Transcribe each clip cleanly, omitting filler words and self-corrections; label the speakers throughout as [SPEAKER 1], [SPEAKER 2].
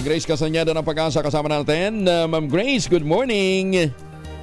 [SPEAKER 1] Grace Castañeda ng Pag-asa kasama natin. Ma'am Grace, good morning.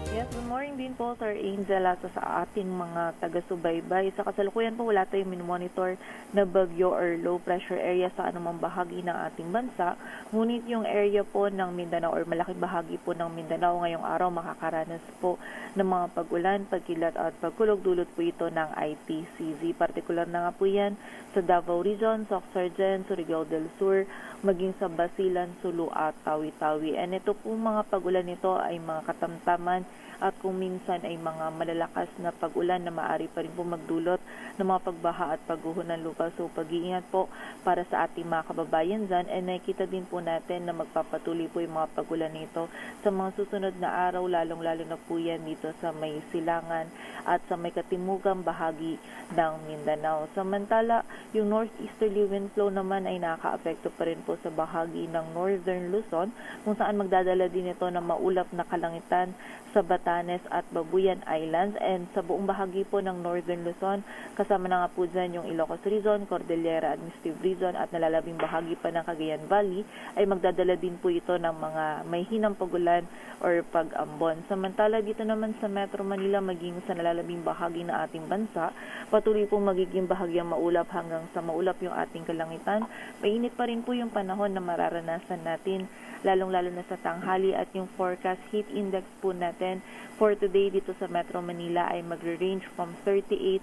[SPEAKER 2] Yes, good morning din po, Sir Angel, at sa ating mga taga-subaybay. Sa kasalukuyan po, wala tayong minimonitor na bagyo or low pressure area sa anumang bahagi ng ating bansa. Ngunit yung area po ng Mindanao or malaking bahagi po ng Mindanao ngayong araw makakaranas po ng mga pag-ulan, pagkilat at pagkulog. Dulot po ito ng IPCZ. Partikular na nga po yan sa Davao Region, Soc-Sargen, Surigao del Sur, maging sa Basilan, Sulu at Tawi-Tawi. And ito po mga pag-ulan nito ay mga katamtaman at kung minsan ay mga malalakas na pag-ulan na maaari pa rin po magdulot ng mga pagbaha at pagguho ng lupa. So pag-iingat po para sa ating mga kababayan dyan. And nakikita din po natin na magpapatuloy po yung mga pag-ulan nito sa mga susunod na araw, lalong-lalo na po yan dito sa may silangan at sa may katimugang bahagi ng Mindanao. Samantala, yung northeasterly wind flow naman ay nakaka-apekto pa rin po sa bahagi ng northern Luzon, kung saan magdadala din ito ng maulap na kalangitan sa Batanes at Babuyan Islands, and sa buong bahagi po ng northern Luzon, kasama na nga po dyan yung Ilocos Region, Cordillera Administrative Region at nalalabing bahagi pa ng Cagayan Valley, ay magdadala din po ito ng mga may hinang pagulan or pag-ambon. Samantala dito naman sa Metro Manila, maging sa nalalabing bahagi ng ating bansa, patuloy po magiging bahagyang maulap hanggang sa maulap yung ating kalangitan. Mainit pa rin po yung panahon na mararanasan natin, lalong-lalo na sa tanghali, at yung forecast heat index po natin for today dito sa Metro Manila ay magre-range from 38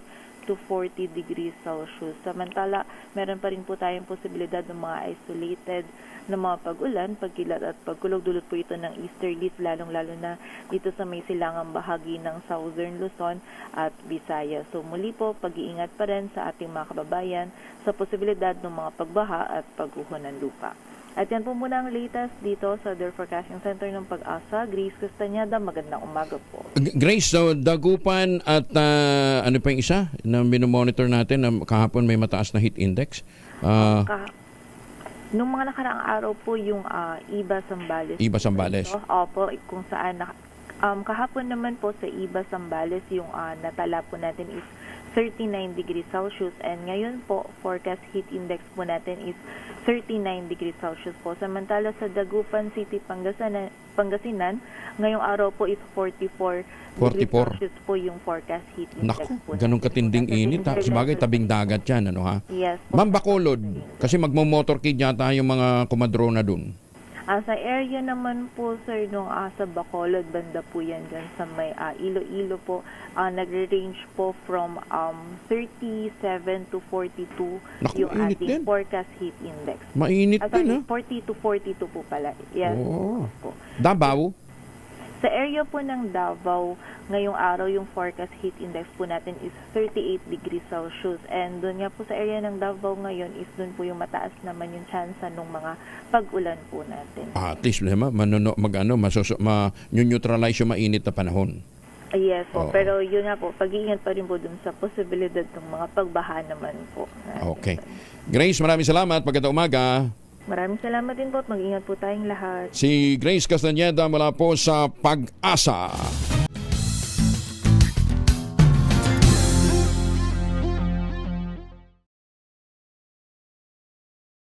[SPEAKER 2] to 40 degrees Celsius. Samantala, meron pa rin po tayong posibilidad ng mga isolated na mga pag-ulan, pagkilat at pagkulog. Dulot po ito ng easterlies, lalong-lalo na dito sa may silangang bahagi ng Southern Luzon at Visayas. So muli po, pag-iingat pa rin sa ating mga kababayan sa posibilidad ng mga pagbaha at pagguho ng lupa. At yan po muna ang latest dito sa Weather Forecasting Center ng Pag-asa. Grace Castañeda, magandang umaga po.
[SPEAKER 1] Grace, so Dagupan at ano pa yung isa na minomonitor natin na kahapon may mataas na heat index?
[SPEAKER 2] Nung mga nakaraang araw po yung Iba Zambales.
[SPEAKER 1] Iba Zambales.
[SPEAKER 2] Opo, kung saan kahapon naman po sa Iba Zambales yung natala po natin is 39 degrees Celsius, and ngayon po forecast heat index po natin is 39 degrees Celsius po. Samantala sa Dagupan City, Pangasinan, ngayong araw po is 44 degrees Celsius po yung forecast heat index.
[SPEAKER 1] Naku, ganun katinding init. Sabagay, tabing dagat yan, ano ha?
[SPEAKER 2] Yes po.
[SPEAKER 1] Ma'am, Bacolod, kasi magmo-motorcade yata yung mga kumadrona dun.
[SPEAKER 2] Sa area naman po, sir, nung sa Bacolod, banda po yan dyan sa may Iloilo po, nagre-range po from 37 to 42
[SPEAKER 1] Naku,
[SPEAKER 2] yung
[SPEAKER 1] init
[SPEAKER 2] ating
[SPEAKER 1] din.
[SPEAKER 2] forecast heat index.
[SPEAKER 1] Mainit din, ha?
[SPEAKER 2] 40 to 42 po pala. Yes.
[SPEAKER 1] Oo.
[SPEAKER 2] Po.
[SPEAKER 1] Davao?
[SPEAKER 2] Sa area po ng Davao, ngayong araw yung forecast heat index po natin is 38 degrees Celsius. And doon nga po sa area ng Davao ngayon is doon po yung mataas naman yung chance ng mga pag-ulan po natin.
[SPEAKER 1] At least, ma-neutralize yung mainit na panahon.
[SPEAKER 2] Yes po,
[SPEAKER 1] Oo.
[SPEAKER 2] pero yun nga po, pag-iingat pa rin po dun sa posibilidad ng mga pagbaha naman po.
[SPEAKER 1] Okay. Grace, maraming salamat. Magandang umaga.
[SPEAKER 2] Maraming salamat din po at mag-ingat po tayong lahat.
[SPEAKER 1] Si Grace Castañeda mula po sa Pag-asa.